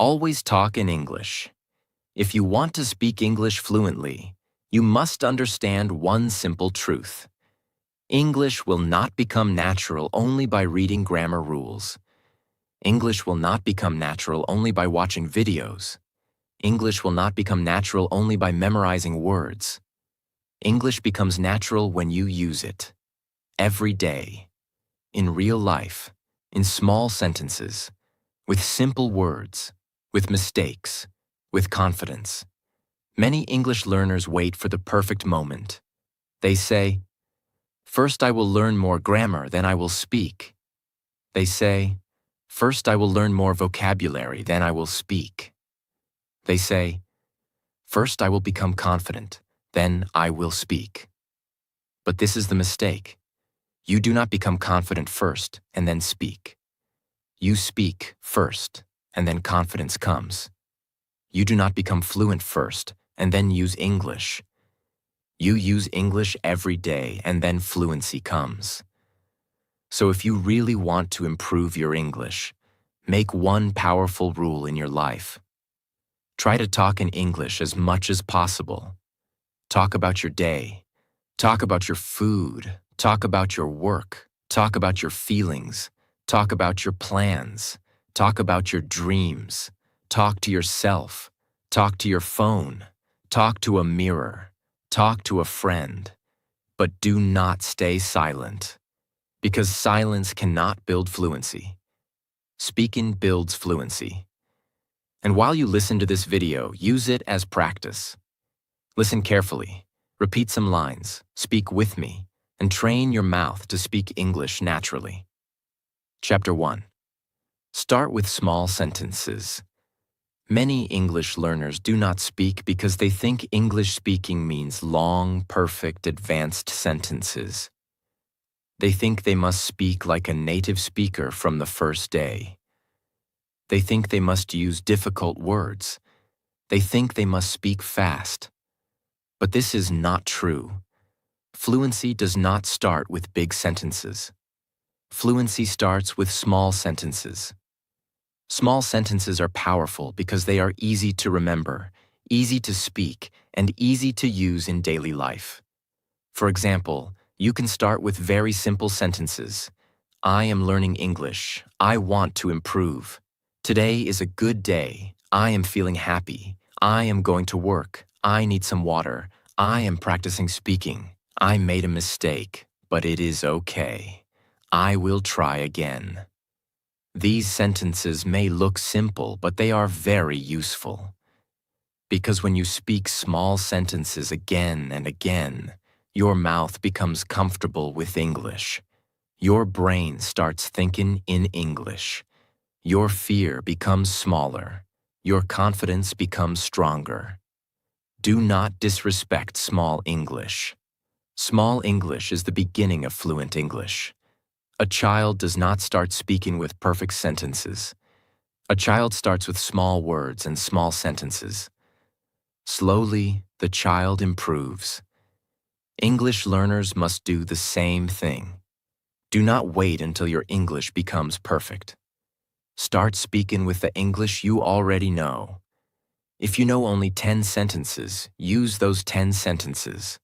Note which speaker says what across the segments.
Speaker 1: Always talk in English. If you want to speak English fluently, you must understand one simple truth. English will not become natural only by reading grammar rules. English will not become natural only by watching videos. English will not become natural only by memorizing words. English becomes natural when you use it. Every day. In real life. In small sentences. With simple words. With mistakes. With confidence. Many English learners wait for the perfect moment. They say, "First I will learn more grammar, then I will speak." They say, "First I will learn more vocabulary, then I will speak." They say, "First I will become confident, then I will speak." But this is the mistake. You do not become confident first and then speak. You speak first, and then confidence comes. You do not become fluent first and then use English. You use English every day and then fluency comes. So if you really want to improve your English, make one powerful rule in your life. Try to talk in English as much as possible. Talk about your day. Talk about your food. Talk about your work. Talk about your feelings. Talk about your plans. Talk about your dreams. Talk to yourself. Talk to your phone. Talk to a mirror. Talk to a friend. But do not stay silent. Because silence cannot build fluency. Speaking builds fluency. And while you listen to this video, use it as practice. Listen carefully. Repeat some lines. Speak with me. And train your mouth to speak English naturally. Chapter 1. Start with small sentences. Many English learners do not speak because they think English speaking means long, perfect, advanced sentences. They think they must speak like a native speaker from the first day. They think they must use difficult words. They think they must speak fast. But this is not true. Fluency does not start with big sentences. Fluency starts with small sentences. Small sentences are powerful because they are easy to remember, easy to speak, and easy to use in daily life. For example, you can start with very simple sentences. I am learning English. I want to improve. Today is a good day. I am feeling happy. I am going to work. I need some water. I am practicing speaking. I made a mistake, but it is okay. I will try again. These sentences may look simple, but they are very useful. Because when you speak small sentences again and again, your mouth becomes comfortable with English. Your brain starts thinking in English. Your fear becomes smaller. Your confidence becomes stronger. Do not disrespect small English. Small English is the beginning of fluent English. A child does not start speaking with perfect sentences. A child starts with small words and small sentences. Slowly, the child improves. English learners must do the same thing. Do not wait until your English becomes perfect. Start speaking with the English you already know. If you know only 10 sentences, use those 10 sentences.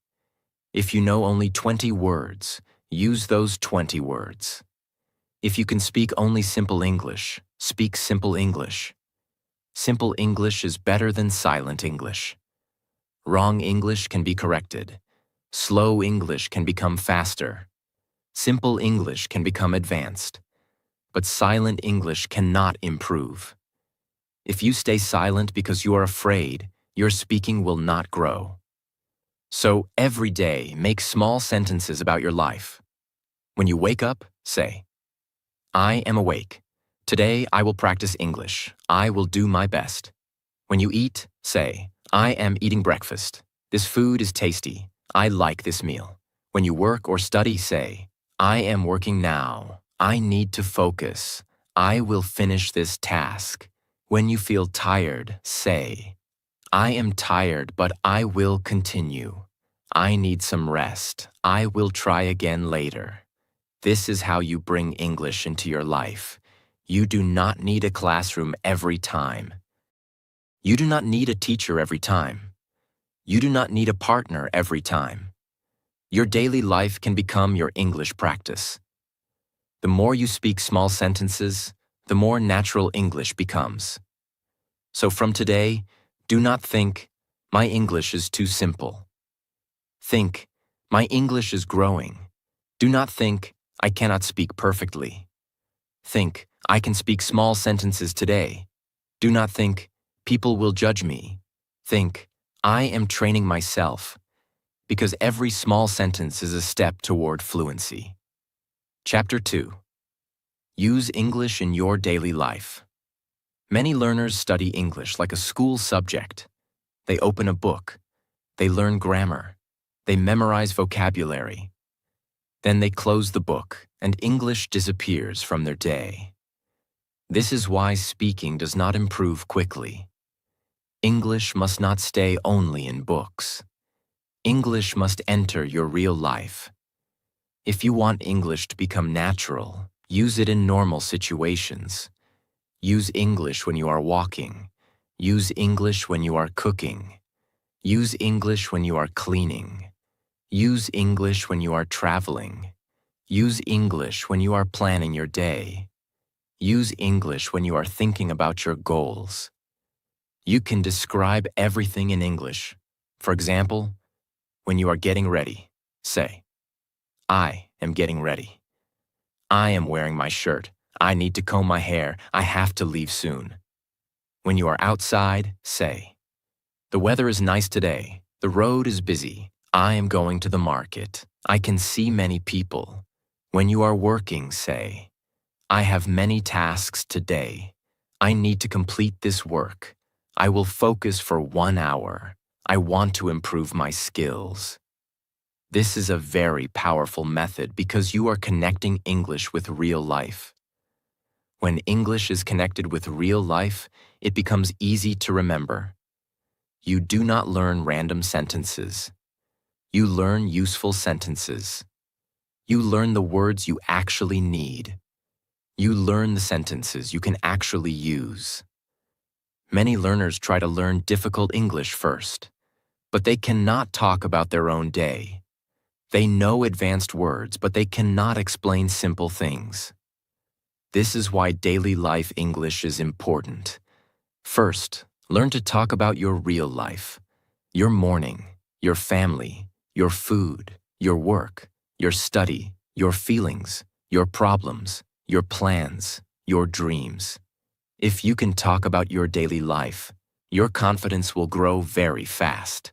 Speaker 1: If you know only 20 words, use those 20 words. If you can speak only simple English, speak simple English. Simple English is better than silent English. Wrong English can be corrected. Slow English can become faster. Simple English can become advanced. But silent English cannot improve. If you stay silent because you are afraid, your speaking will not grow. So every day, make small sentences about your life. When you wake up, say, I am awake. Today I will practice English. I will do my best. When you eat, say, I am eating breakfast. This food is tasty. I like this meal. When you work or study, say, I am working now. I need to focus. I will finish this task. When you feel tired, say, I am tired, but I will continue. I need some rest. I will try again later. This is how you bring English into your life. You do not need a classroom every time. You do not need a teacher every time. You do not need a partner every time. Your daily life can become your English practice. The more you speak small sentences, the more natural English becomes. So from today, do not think, my English is too simple. Think, my English is growing. Do not think, I cannot speak perfectly. Think, I can speak small sentences today. Do not think, people will judge me. Think, I am training myself, because every small sentence is a step toward fluency. Chapter 2. Use English in your daily life. Many learners study English like a school subject. They open a book. They learn grammar. They memorize vocabulary. Then they close the book, and English disappears from their day. This is why speaking does not improve quickly. English must not stay only in books. English must enter your real life. If you want English to become natural, use it in normal situations. Use English when you are walking. Use English when you are cooking. Use English when you are cleaning. Use English when you are traveling. Use English when you are planning your day. Use English when you are thinking about your goals. You can describe everything in English. For example, when you are getting ready, say, I am getting ready. I am wearing my shirt. I need to comb my hair. I have to leave soon. When you are outside, say, the weather is nice today. The road is busy. I am going to the market. I can see many people. When you are working, say, I have many tasks today. I need to complete this work. I will focus for 1 hour. I want to improve my skills. This is a very powerful method because you are connecting English with real life. When English is connected with real life, it becomes easy to remember. You do not learn random sentences. You learn useful sentences. You learn the words you actually need. You learn the sentences you can actually use. Many learners try to learn difficult English first, but they cannot talk about their own day. They know advanced words, but they cannot explain simple things. This is why daily life English is important. First, learn to talk about your real life, your morning, your family, your food, your work, your study, your feelings, your problems, your plans, your dreams. If you can talk about your daily life, your confidence will grow very fast.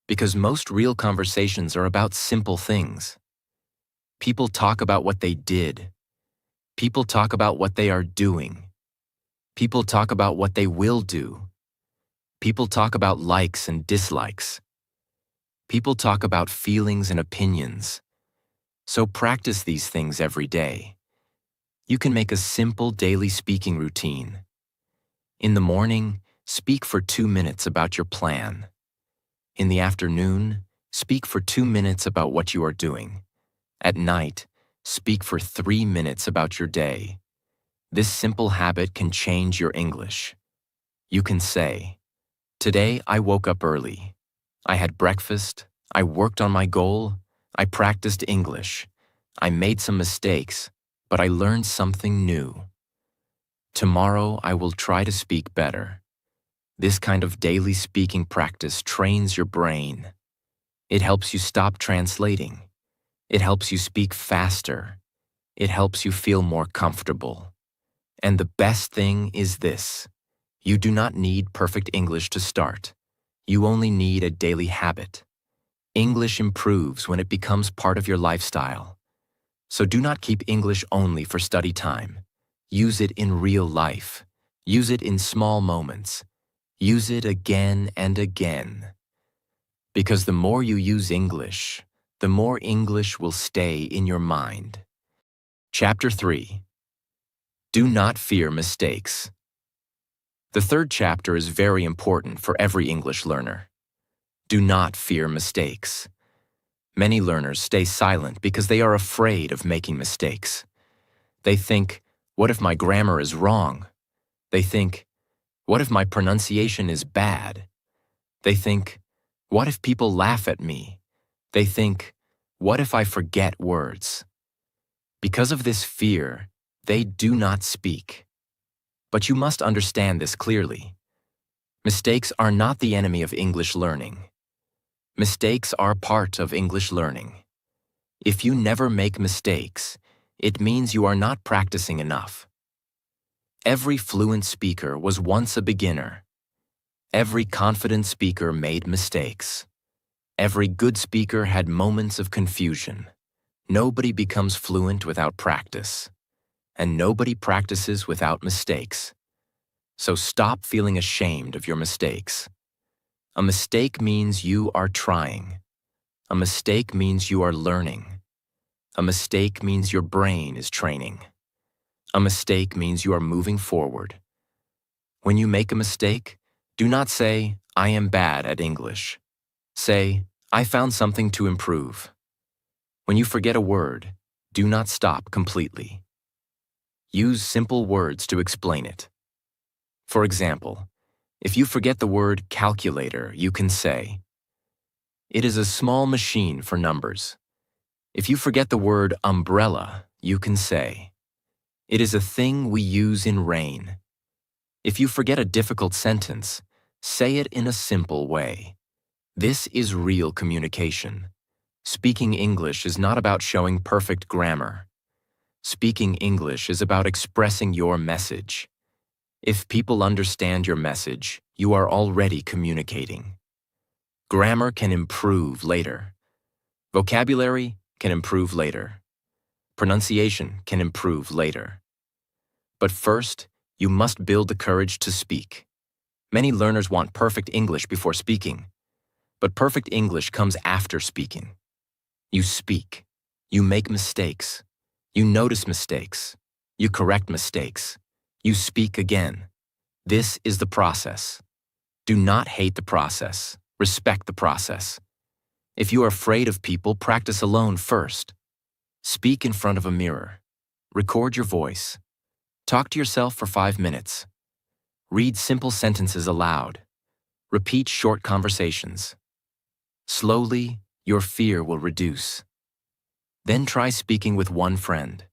Speaker 1: Because most real conversations are about simple things. People talk about what they did. People talk about what they are doing. People talk about what they will do. People talk about likes and dislikes. People talk about feelings and opinions. So practice these things every day. You can make a simple daily speaking routine. In the morning, speak for 2 minutes about your plan. In the afternoon, speak for 2 minutes about what you are doing. At night, speak for 3 minutes about your day. This simple habit can change your English. You can say, today I woke up early. I had breakfast. I worked on my goal. I practiced English. I made some mistakes, but I learned something new. Tomorrow I will try to speak better. This kind of daily speaking practice trains your brain. It helps you stop translating. It helps you speak faster. It helps you feel more comfortable. And the best thing is this: you do not need perfect English to start. You only need a daily habit. English improves when it becomes part of your lifestyle. So do not keep English only for study time. Use it in real life. Use it in small moments. Use it again and again. Because the more you use English, the more English will stay in your mind. Chapter 3. Do not fear mistakes. The third chapter is very important for every English learner. Do not fear mistakes. Many learners stay silent because they are afraid of making mistakes. They think, what if my grammar is wrong? They think, What if my pronunciation is bad? They think, what if people laugh at me? They think, what if I forget words? Because of this fear, they do not speak. But you must understand this clearly. Mistakes are not the enemy of English learning. Mistakes are part of English learning. If you never make mistakes, it means you are not practicing enough. Every fluent speaker was once a beginner. Every confident speaker made mistakes. Every good speaker had moments of confusion. Nobody becomes fluent without practice. And nobody practices without mistakes. So stop feeling ashamed of your mistakes. A mistake means you are trying. A mistake means you are learning. A mistake means your brain is training. A mistake means you are moving forward. When you make a mistake, do not say, I am bad at English. Say, I found something to improve. When you forget a word, do not stop completely. Use simple words to explain it. For example, if you forget the word calculator, you can say, it is a small machine for numbers. If you forget the word umbrella, you can say, it is a thing we use in rain. If you forget a difficult sentence, say it in a simple way. This is real communication. Speaking English is not about showing perfect grammar. Speaking English is about expressing your message. If people understand your message, you are already communicating. Grammar can improve later. Vocabulary can improve later. Pronunciation can improve later. But first, you must build the courage to speak. Many learners want perfect English before speaking, but perfect English comes after speaking. You speak. You make mistakes. You notice mistakes. You correct mistakes. You speak again. This is the process. Do not hate the process. Respect the process. If you are afraid of people, practice alone first. Speak in front of a mirror. Record your voice. Talk to yourself for 5 minutes. Read simple sentences aloud. Repeat short conversations. Slowly, your fear will reduce. Then try speaking with one friend.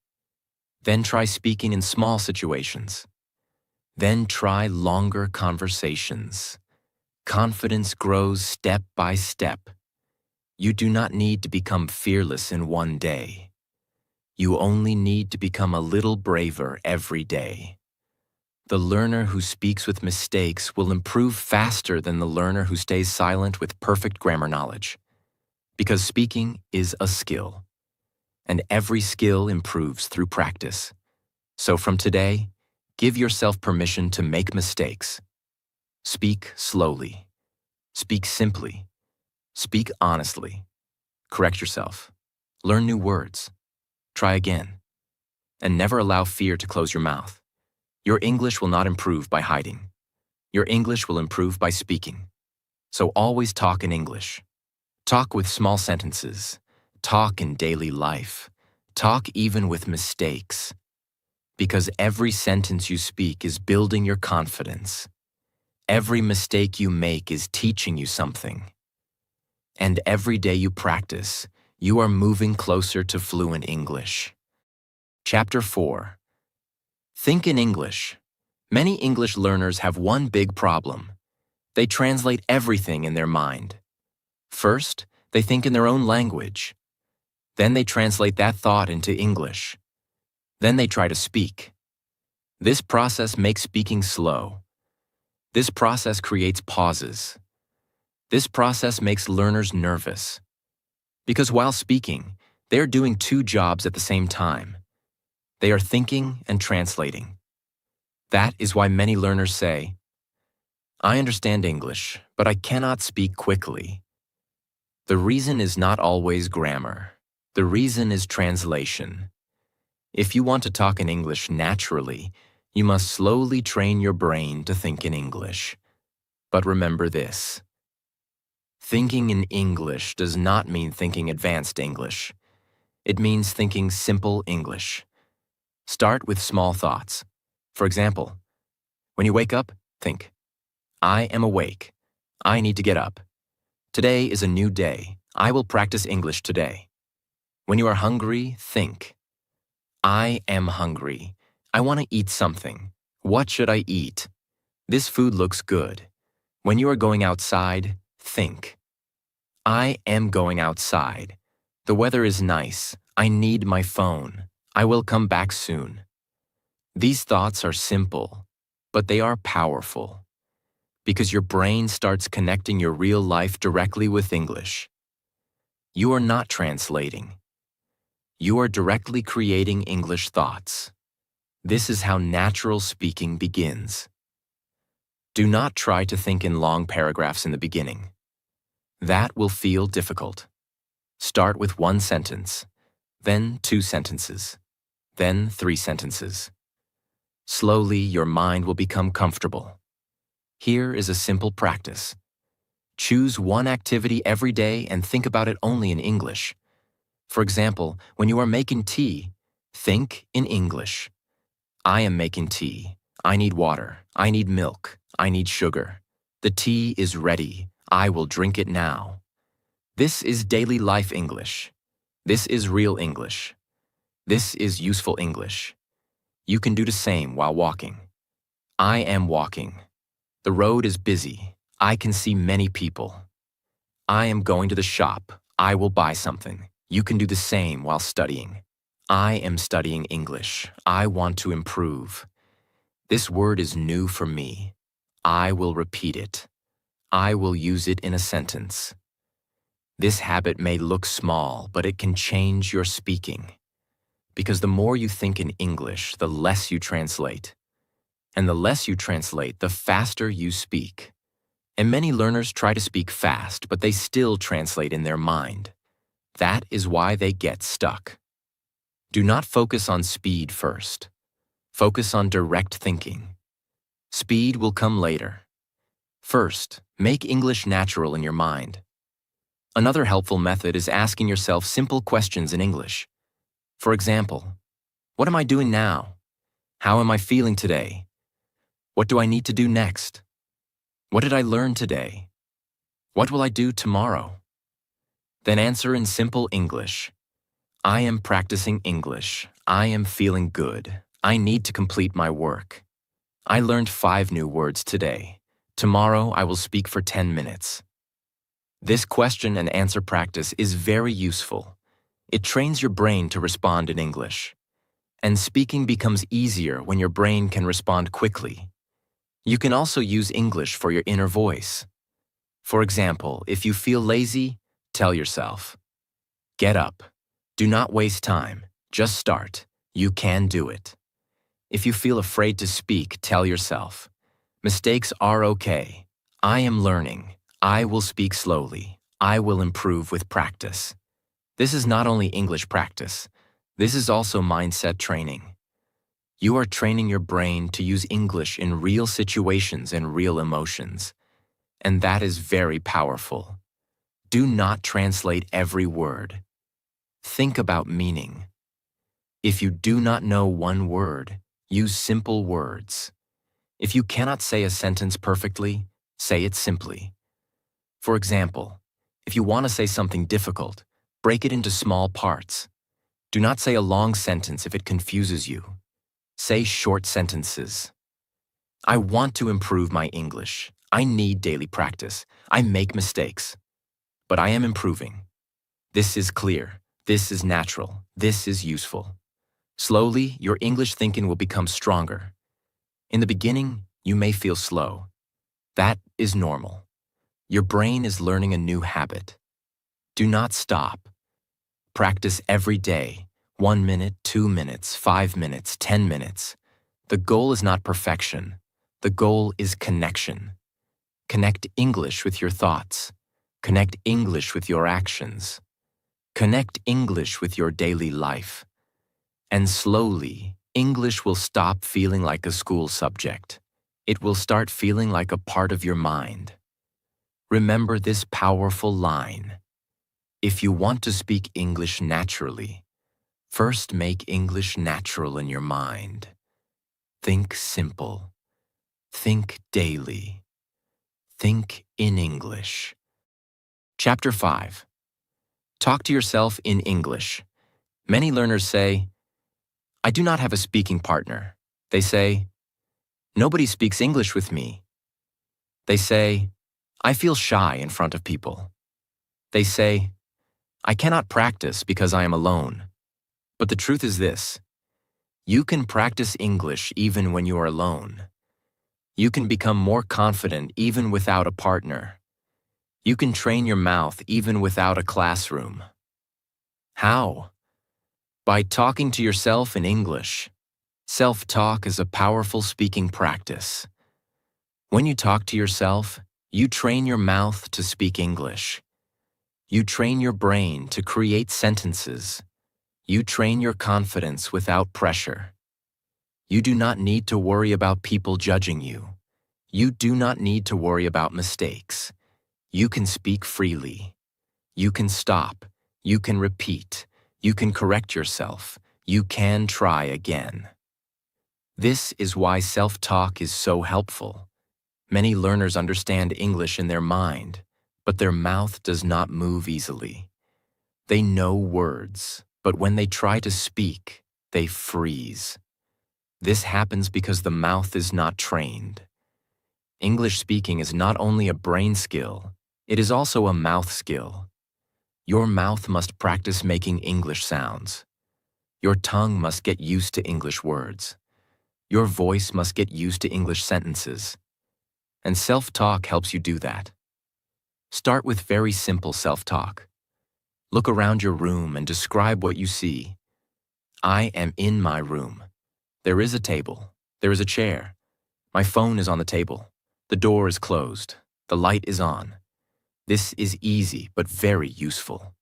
Speaker 1: Then try speaking in small situations. Then try longer conversations. Confidence grows step by step. You do not need to become fearless in one day. You only need to become a little braver every day. The learner who speaks with mistakes will improve faster than the learner who stays silent with perfect grammar knowledge. Because speaking is a skill. And every skill improves through practice. So from today, give yourself permission to make mistakes. Speak slowly. Speak simply. Speak honestly. Correct yourself. Learn new words. Try again. And never allow fear to close your mouth. Your English will not improve by hiding. Your English will improve by speaking. So always talk in English. Talk with small sentences. Talk in daily life. Talk even with mistakes. Because every sentence you speak is building your confidence. Every mistake you make is teaching you something. And every day you practice, you are moving closer to fluent English. Chapter 4. Think in English. Many English learners have one big problem. They translate everything in their mind. First, they think in their own language. Then they translate that thought into English. Then they try to speak. This process makes speaking slow. This process creates pauses. This process makes learners nervous. Because while speaking, they are doing 2 jobs at the same time. They are thinking and translating. That is why many learners say, I understand English, but I cannot speak quickly. The reason is not always grammar. The reason is translation. If you want to talk in English naturally, you must slowly train your brain to think in English. But remember this. Thinking in English does not mean thinking advanced English. It means thinking simple English. Start with small thoughts. For example, when you wake up, Think, I am awake. I need to get up. Today is a new day. I will practice English today. When you are hungry, think, I am hungry. I want to eat something. What should I eat? This food looks good. When you are going outside, think, I am going outside. The weather is nice. I need my phone. I will come back soon. These thoughts are simple, but they are powerful because your brain starts connecting your real life directly with English. You are not translating. You are directly creating English thoughts. This is how natural speaking begins. Do not try to think in long paragraphs in the beginning. That will feel difficult. Start with one sentence, then 2 sentences, then 3 sentences. Slowly, your mind will become comfortable. Here is a simple practice. Choose one activity every day and think about it only in English. For example, when you are making tea, think in English. I am making tea. I need water. I need milk. I need sugar. The tea is ready. I will drink it now. This is daily life English. This is real English. This is useful English. You can do the same while walking. I am walking. The road is busy. I can see many people. I am going to the shop. I will buy something. You can do the same while studying. I am studying English. I want to improve. This word is new for me. I will repeat it. I will use it in a sentence. This habit may look small, but it can change your speaking. Because the more you think in English, the less you translate. And the less you translate, the faster you speak. And many learners try to speak fast, but they still translate in their mind. That is why they get stuck. Do not focus on speed first. Focus on direct thinking. Speed will come later. First, make English natural in your mind. Another helpful method is asking yourself simple questions in English. For example, what am I doing now? How am I feeling today? What do I need to do next? What did I learn today? What will I do tomorrow? Then answer in simple English. I am practicing English. I am feeling good. I need to complete my work. I learned 5 new words today. Tomorrow I will speak for 10 minutes. This question and answer practice is very useful. It trains your brain to respond in English. And speaking becomes easier when your brain can respond quickly. You can also use English for your inner voice. For example, if you feel lazy, tell yourself, get up. Do not waste time. Just start. You can do it. If you feel afraid to speak, tell yourself, mistakes are okay. I am learning. I will speak slowly. I will improve with practice. This is not only English practice. This is also mindset training. You are training your brain to use English in real situations and real emotions. And that is very powerful. Do not translate every word. Think about meaning. If you do not know one word, use simple words. If you cannot say a sentence perfectly, say it simply. For example, if you want to say something difficult, break it into small parts. Do not say a long sentence if it confuses you. Say short sentences. I want to improve my English. I need daily practice. I make mistakes. But I am improving. This is clear. This is natural. This is useful. Slowly, your English thinking will become stronger. In the beginning, you may feel slow. That is normal. Your brain is learning a new habit. Do not stop. Practice every day. 1 minute, 2 minutes, 5 minutes, 10 minutes. The goal is not perfection. The goal is connection. Connect English with your thoughts. Connect English with your actions. Connect English with your daily life. And slowly, English will stop feeling like a school subject. It will start feeling like a part of your mind. Remember this powerful line. If you want to speak English naturally, first make English natural in your mind. Think simple. Think daily. Think in English. Chapter 5. Talk to yourself in English. Many learners say, I do not have a speaking partner. They say, nobody speaks English with me. They say, I feel shy in front of people. They say, I cannot practice because I am alone. But the truth is this: you can practice English even when you are alone. You can become more confident even without a partner. You can train your mouth even without a classroom. How? By talking to yourself in English. Self-talk is a powerful speaking practice. When you talk to yourself, you train your mouth to speak English. You train your brain to create sentences. You train your confidence without pressure. You do not need to worry about people judging you. You do not need to worry about mistakes. You can speak freely. You can stop. You can repeat. You can correct yourself. You can try again. This is why self-talk is so helpful. Many learners understand English in their mind, but their mouth does not move easily. They know words, but when they try to speak, they freeze. This happens because the mouth is not trained. English speaking is not only a brain skill, it is also a mouth skill. Your mouth must practice making English sounds. Your tongue must get used to English words. Your voice must get used to English sentences. And self-talk helps you do that. Start with very simple self-talk. Look around your room and describe what you see. I am in my room. There is a table. There is a chair. My phone is on the table. The door is closed. The light is on. This is easy but very useful.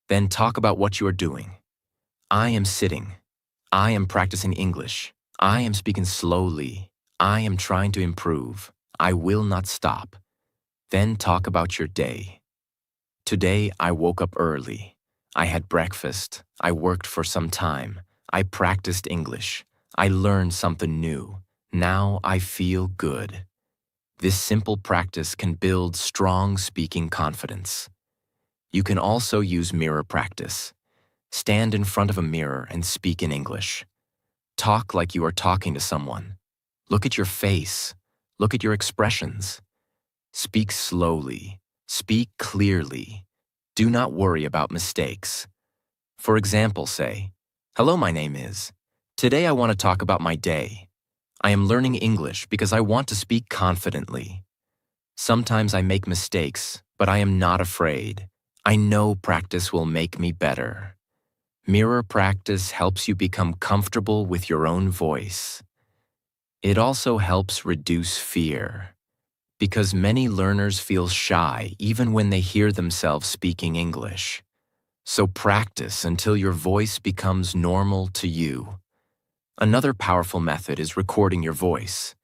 Speaker 1: Then talk about what you are doing. I am sitting. I am practicing English. I am speaking slowly. I am trying to improve. I will not stop. Then talk about your day. Today I woke up early. I had breakfast. I worked for some time. I practiced English. I learned something new. Now I feel good. This simple practice can build strong speaking confidence. You can also use mirror practice. Stand in front of a mirror and speak in English. Talk like you are talking to someone. Look at your face. Look at your expressions. Speak slowly. Speak clearly. Do not worry about mistakes. For example, say, hello, my name is. Today I want to talk about my day. I am learning English because I want to speak confidently. Sometimes I make mistakes, but I am not afraid. I know practice will make me better. Mirror practice helps you become comfortable with your own voice. It also helps reduce fear, because many learners feel shy even when they hear themselves speaking English. So practice until your voice becomes normal to you. Another powerful method is recording your voice.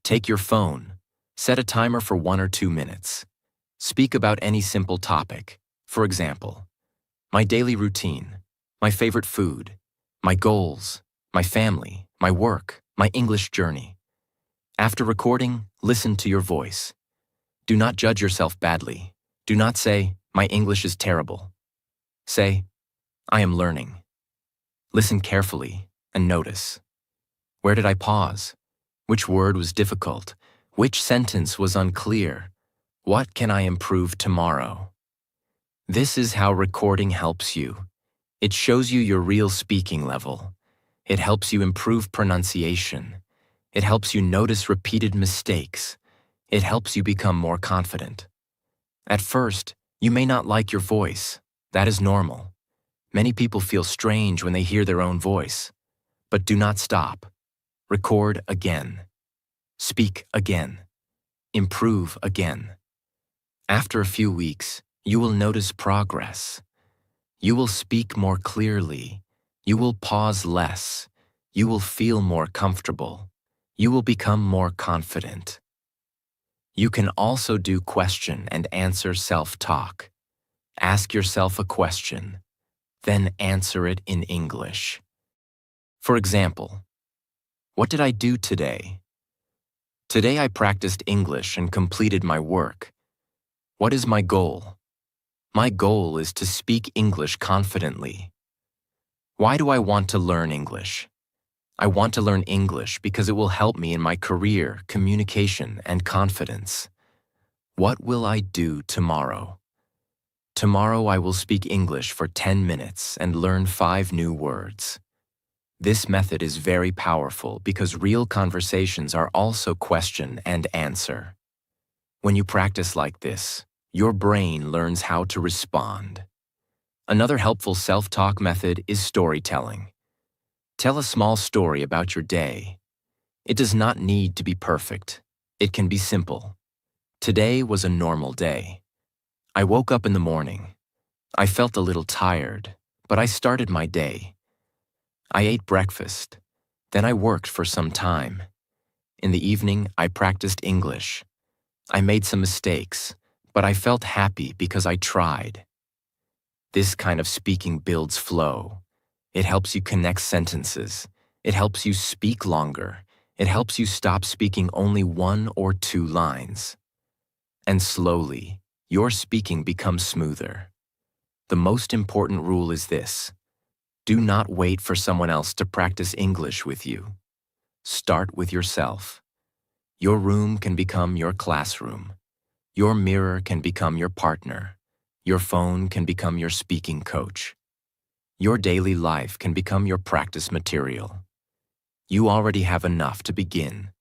Speaker 1: Take your phone, set a timer for 1 or 2 minutes. Speak about any simple topic. For example, my daily routine, my favorite food, my goals, my family, my work, my English journey. After recording, listen to your voice. Do not judge yourself badly. Do not say, my English is terrible. Say, I am learning. Listen carefully and notice. Where did I pause? Which word was difficult? Which sentence was unclear? What can I improve tomorrow? This is how recording helps you. It shows you your real speaking level. It helps you improve pronunciation. It helps you notice repeated mistakes. It helps you become more confident. At first, you may not like your voice. That is normal. Many people feel strange when they hear their own voice. But do not stop. Record again. Speak again. Improve again. After a few weeks, you will notice progress. You will speak more clearly. You will pause less. You will feel more comfortable. You will become more confident. You can also do question and answer self-talk. Ask yourself a question, then answer it in English. For example, what did I do today? Today I practiced English and completed my work. What is my goal? My goal is to speak English confidently. Why do I want to learn English? I want to learn English because it will help me in my career, communication, and confidence. What will I do tomorrow? Tomorrow I will speak English for 10 minutes and learn 5 new words. This method is very powerful because real conversations are also question and answer. When you practice like this, your brain learns how to respond. Another helpful self-talk method is storytelling. Tell a small story about your day. It does not need to be perfect. It can be simple. Today was a normal day. I woke up in the morning. I felt a little tired, but I started my day. I ate breakfast. Then I worked for some time. In the evening, I practiced English. I made some mistakes, but I felt happy because I tried. This kind of speaking builds flow. It helps you connect sentences. It helps you speak longer. It helps you stop speaking only 1 or 2 lines. And slowly, your speaking becomes smoother. The most important rule is this: do not wait for someone else to practice English with you. Start with yourself. Your room can become your classroom. Your mirror can become your partner. Your phone can become your speaking coach. Your daily life can become your practice material. You already have enough to begin.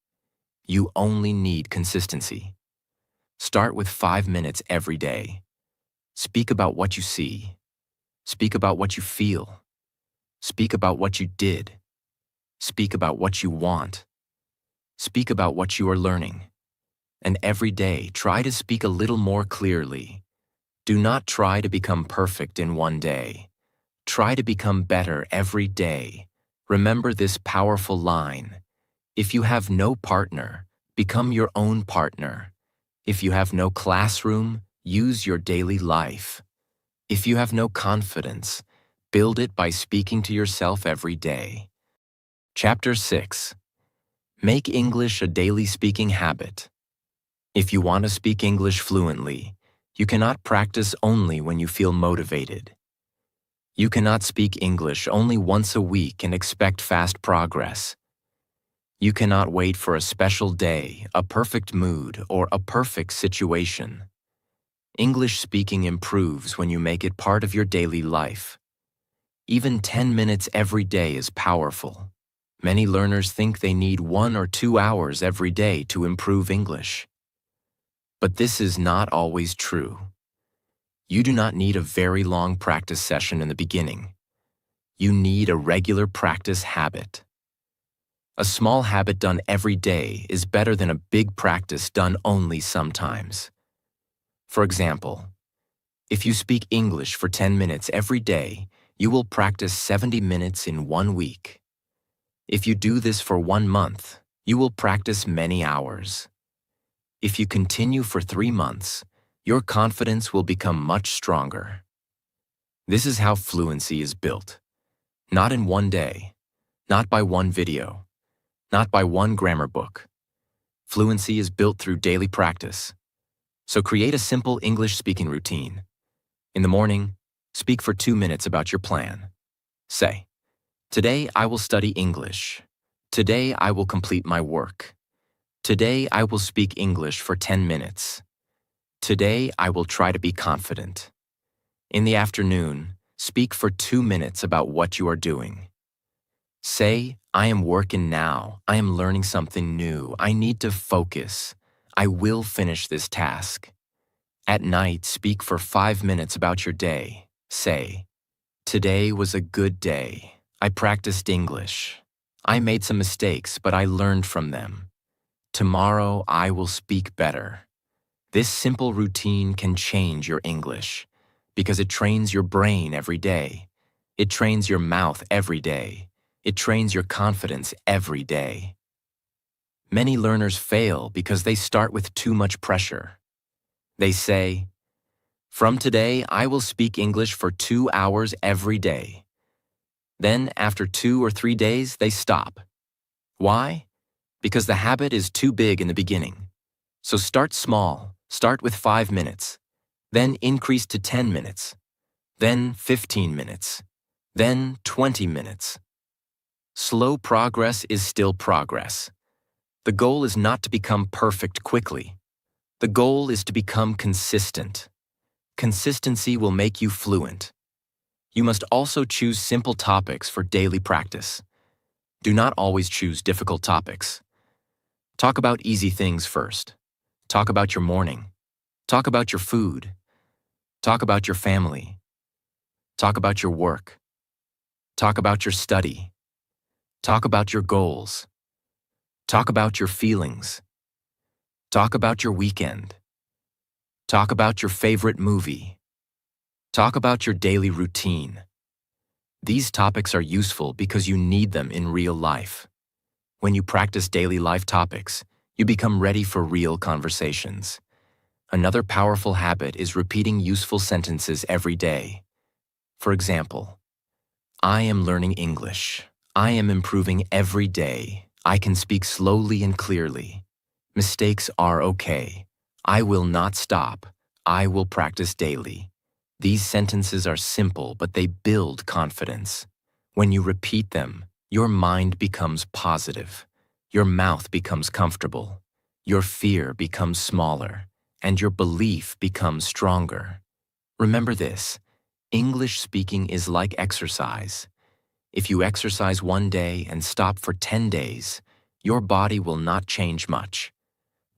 Speaker 1: You only need consistency. Start with 5 minutes every day. Speak about what you see. Speak about what you feel. Speak about what you did. Speak about what you want. Speak about what you are learning. And every day, try to speak a little more clearly. Do not try to become perfect in one day. Try to become better every day. Remember this powerful line: if you have no partner, become your own partner. If you have no classroom, use your daily life. If you have no confidence, build it by speaking to yourself every day. Chapter 6. Make English a daily speaking habit. If you want to speak English fluently, you cannot practice only when you feel motivated. You cannot speak English only once a week and expect fast progress. You cannot wait for a special day, a perfect mood, or a perfect situation. English speaking improves when you make it part of your daily life. Even 10 minutes every day is powerful. Many learners think they need 1 or 2 hours every day to improve English. But this is not always true. You do not need a very long practice session in the beginning. You need a regular practice habit. A small habit done every day is better than a big practice done only sometimes. For example, if you speak English for 10 minutes every day, you will practice 70 minutes in 1 week. If you do this for 1 month, you will practice many hours. If you continue for 3 months, your confidence will become much stronger. This is how fluency is built. Not in 1 day, not by 1 video, not by 1 grammar book. Fluency is built through daily practice. So create a simple English speaking routine. In the morning, speak for 2 minutes about your plan. Say, "Today I will study English. Today I will complete my work. Today I will speak English for 10 minutes. Today I will try to be confident." In the afternoon, speak for 2 minutes about what you are doing. Say, "I am working now. I am learning something new. I need to focus. I will finish this task." At night, speak for 5 minutes about your day. Say, "Today was a good day. I practiced English. I made some mistakes, but I learned from them. Tomorrow, I will speak better." This simple routine can change your English because it trains your brain every day. It trains your mouth every day. It trains your confidence every day. Many learners fail because they start with too much pressure. They say, "From today, I will speak English for 2 hours every day." Then, after 2 or 3 days, they stop. Why? Because the habit is too big in the beginning. So start small. Start with 5 minutes. Then increase to 10 minutes. Then 15 minutes. Then 20 minutes. Slow progress is still progress. The goal is not to become perfect quickly. The goal is to become consistent. Consistency will make you fluent. You must also choose simple topics for daily practice. Do not always choose difficult topics. Talk about easy things first. Talk about your morning. Talk about your food. Talk about your family. Talk about your work. Talk about your study. Talk about your goals. Talk about your feelings. Talk about your weekend. Talk about your favorite movie. Talk about your daily routine. These topics are useful because you need them in real life. When you practice daily life topics, you become ready for real conversations. Another powerful habit is repeating useful sentences every day. For example, I am learning English. I am improving every day. I can speak slowly and clearly. Mistakes are okay. I will not stop. I will practice daily. These sentences are simple, but they build confidence. When you repeat them, your mind becomes positive. Your mouth becomes comfortable. Your fear becomes smaller, and your belief becomes stronger. Remember this, English speaking is like exercise. If you exercise one day and stop for 10 days, your body will not change much.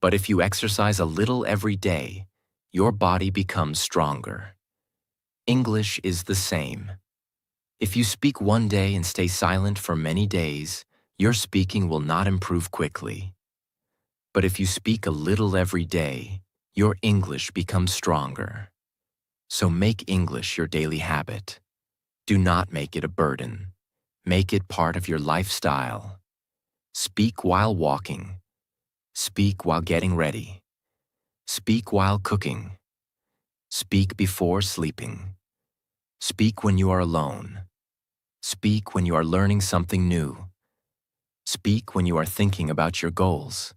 Speaker 1: But if you exercise a little every day, your body becomes stronger. English is the same. If you speak one day and stay silent for many days, your speaking will not improve quickly. But if you speak a little every day, your English becomes stronger. So make English your daily habit. Do not make it a burden. Make it part of your lifestyle. Speak while walking. Speak while getting ready. Speak while cooking. Speak before sleeping. Speak when you are alone. Speak when you are learning something new. Speak when you are thinking about your goals.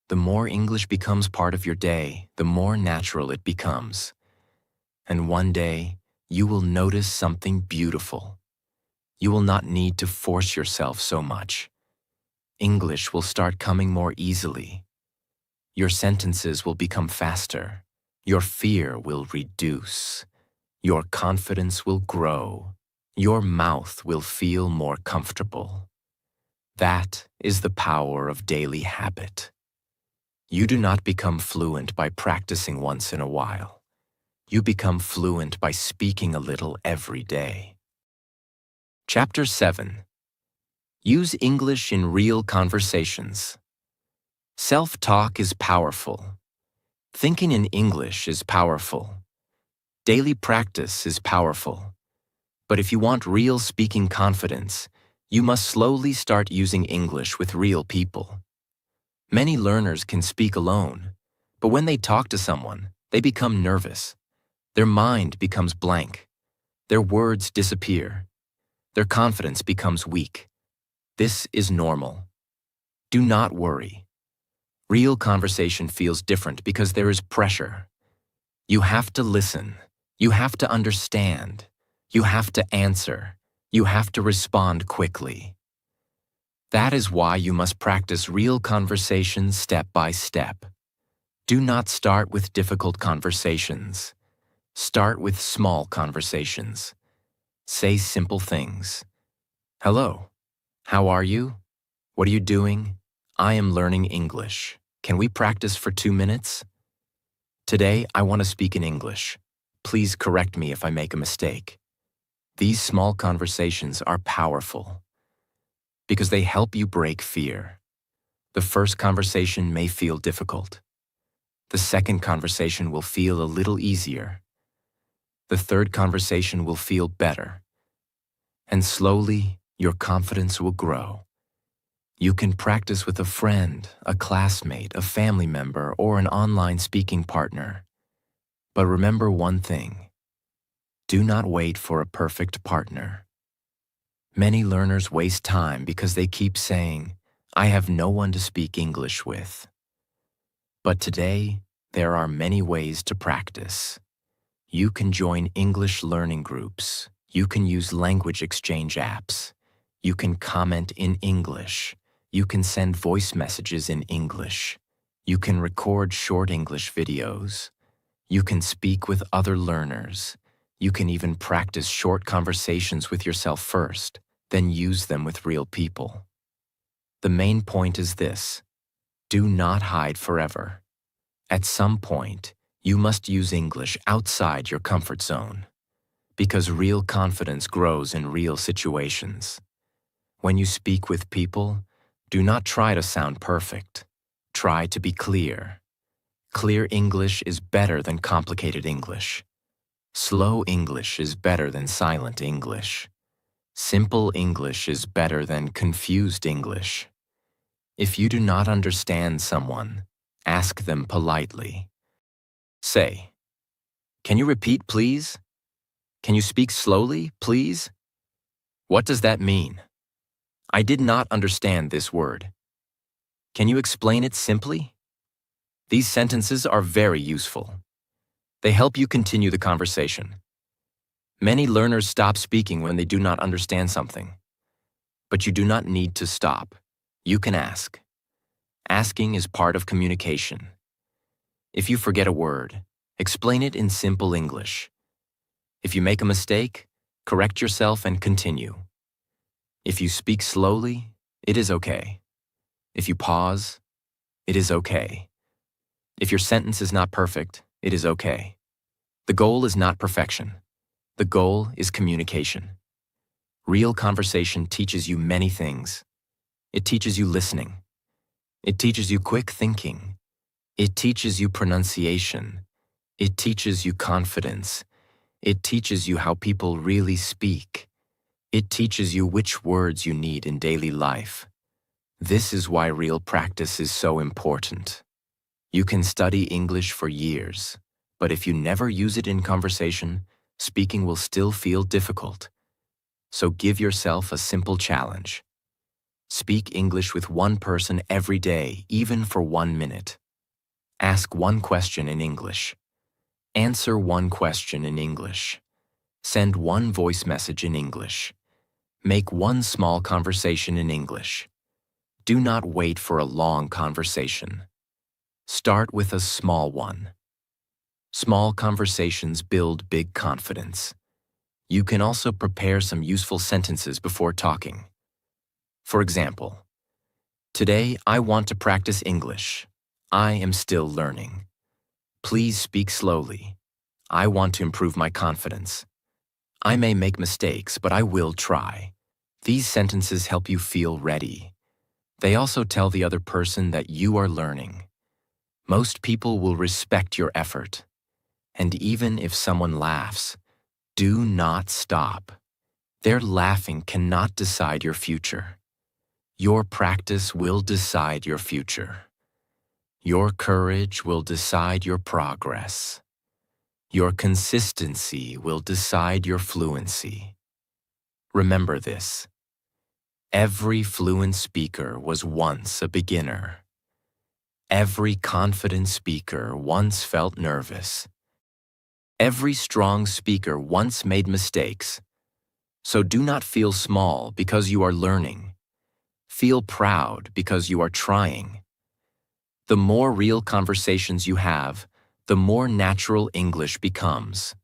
Speaker 1: The more English becomes part of your day, the more natural it becomes. And one day, you will notice something beautiful. You will not need to force yourself so much. English will start coming more easily. Your sentences will become faster. Your fear will reduce. Your confidence will grow. Your mouth will feel more comfortable. That is the power of daily habit. You do not become fluent by practicing once in a while. You become fluent by speaking a little every day. Chapter 7. Use English in real conversations. Self-talk is powerful. Thinking in English is powerful. Daily practice is powerful. But if you want real speaking confidence, you must slowly start using English with real people. Many learners can speak alone, but when they talk to someone, they become nervous. Their mind becomes blank. Their words disappear. Their confidence becomes weak. This is normal. Do not worry. Real conversation feels different because there is pressure. You have to listen. You have to understand. You have to answer. You have to respond quickly. That is why you must practice real conversations step by step. Do not start with difficult conversations. Start with small conversations. Say simple things. Hello. How are you? What are you doing? I am learning English. Can we practice for 2 minutes? Today, I want to speak in English. Please correct me if I make a mistake. These small conversations are powerful because they help you break fear. The first conversation may feel difficult. The second conversation will feel a little easier. The third conversation will feel better. And slowly, your confidence will grow. You can practice with a friend, a classmate, a family member, or an online speaking partner. But remember one thing. Do not wait for a perfect partner. Many learners waste time because they keep saying, I have no one to speak English with. But today, there are many ways to practice. You can join English learning groups. You can use language exchange apps. You can comment in English. You can send voice messages in English. You can record short English videos. You can speak with other learners. You can even practice short conversations with yourself first, then use them with real people. The main point is this: do not hide forever. At some point, you must use English outside your comfort zone, because real confidence grows in real situations. When you speak with people, do not try to sound perfect. Try to be clear. Clear English is better than complicated English. Slow English is better than silent English. Simple English is better than confused English. If you do not understand someone, ask them politely. Say, "Can you repeat, please? Can you speak slowly, please? What does that mean? I did not understand this word. Can you explain it simply?" These sentences are very useful. They help you continue the conversation. Many learners stop speaking when they do not understand something. But you do not need to stop. You can ask. Asking is part of communication. If you forget a word, explain it in simple English. If you make a mistake, correct yourself and continue. If you speak slowly, it is okay. If you pause, it is okay. If your sentence is not perfect, it is okay. The goal is not perfection. The goal is communication. Real conversation teaches you many things. It teaches you listening. It teaches you quick thinking. It teaches you pronunciation. It teaches you confidence. It teaches you how people really speak. It teaches you which words you need in daily life. This is why real practice is so important. You can study English for years, but if you never use it in conversation, speaking will still feel difficult. So give yourself a simple challenge. Speak English with one person every day, even for 1 minute. Ask one question in English. Answer one question in English. Send one voice message in English. Make one small conversation in English. Do not wait for a long conversation. Start with a small one. Small conversations build big confidence. You can also prepare some useful sentences before talking. For example, today I want to practice English. I am still learning. Please speak slowly. I want to improve my confidence. I may make mistakes, but I will try. These sentences help you feel ready. They also tell the other person that you are learning. Most people will respect your effort. And even if someone laughs, do not stop. Their laughing cannot decide your future. Your practice will decide your future. Your courage will decide your progress. Your consistency will decide your fluency. Remember this: every fluent speaker was once a beginner. Every confident speaker once felt nervous. Every strong speaker once made mistakes. So do not feel small because you are learning. Feel proud because you are trying. The more real conversations you have, the more natural English becomes.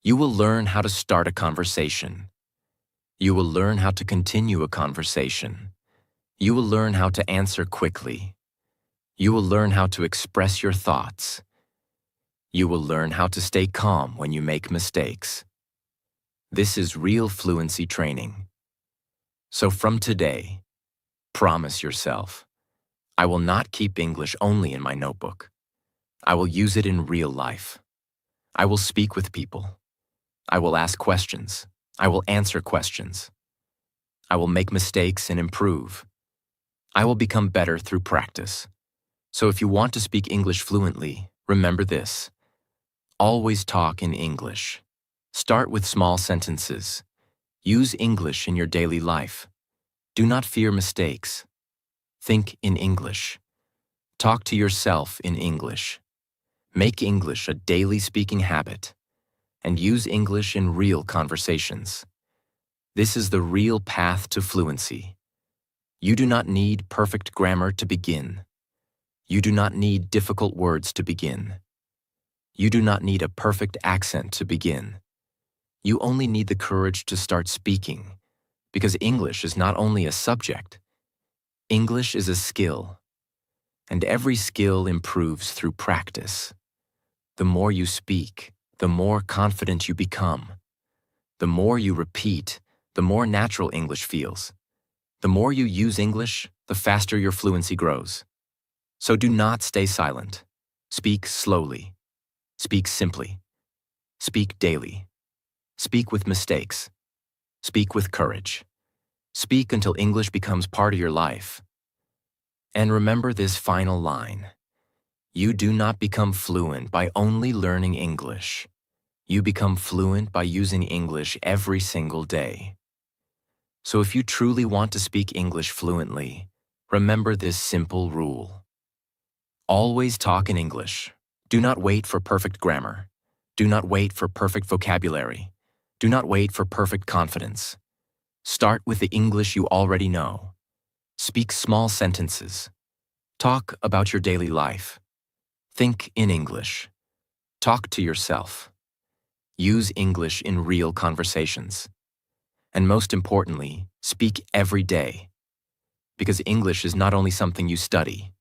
Speaker 1: You will learn how to start a conversation. You will learn how to continue a conversation. You will learn how to answer quickly. You will learn how to express your thoughts. You will learn how to stay calm when you make mistakes. This is real fluency training. So from today, promise yourself, I will not keep English only in my notebook. I will use it in real life. I will speak with people. I will ask questions. I will answer questions. I will make mistakes and improve. I will become better through practice. So if you want to speak English fluently, remember this: always talk in English. Start with small sentences. Use English in your daily life. Do not fear mistakes. Think in English. Talk to yourself in English. Make English a daily speaking habit, and use English in real conversations. This is the real path to fluency. You do not need perfect grammar to begin. You do not need difficult words to begin. You do not need a perfect accent to begin. You only need the courage to start speaking, because English is not only a subject. English is a skill, and every skill improves through practice. The more you speak, the more confident you become. The more you repeat, the more natural English feels. The more you use English, the faster your fluency grows. So do not stay silent. Speak slowly. Speak simply. Speak daily. Speak with mistakes. Speak with courage. Speak until English becomes part of your life. And remember this final line. You do not become fluent by only learning English. You become fluent by using English every single day. So if you truly want to speak English fluently, remember this simple rule. Always talk in English. Do not wait for perfect grammar. Do not wait for perfect vocabulary. Do not wait for perfect confidence. Start with the English you already know. Speak small sentences. Talk about your daily life. Think in English. Talk to yourself. Use English in real conversations. And most importantly, speak every day. Because English is not only something you study.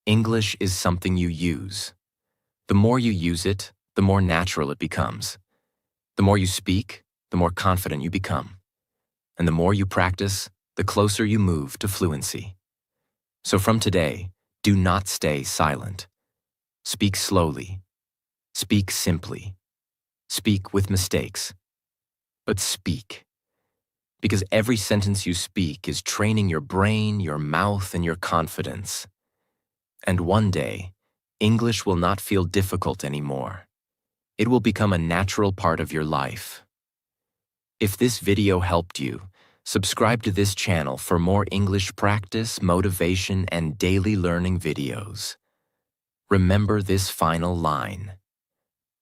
Speaker 1: English is something you use. The more you use it, the more natural it becomes. The more you speak, the more confident you become. And the more you practice, the closer you move to fluency. So from today, do not stay silent. Speak slowly. Speak simply. Speak with mistakes. But speak. Because every sentence you speak is training your brain, your mouth, and your confidence. And one day, English will not feel difficult anymore. It will become a natural part of your life. If this video helped you, subscribe to this channel for more English practice, motivation, and daily learning videos. Remember this final line.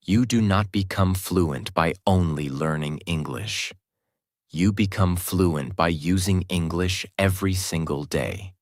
Speaker 1: You do not become fluent by only learning English. You become fluent by using English every single day.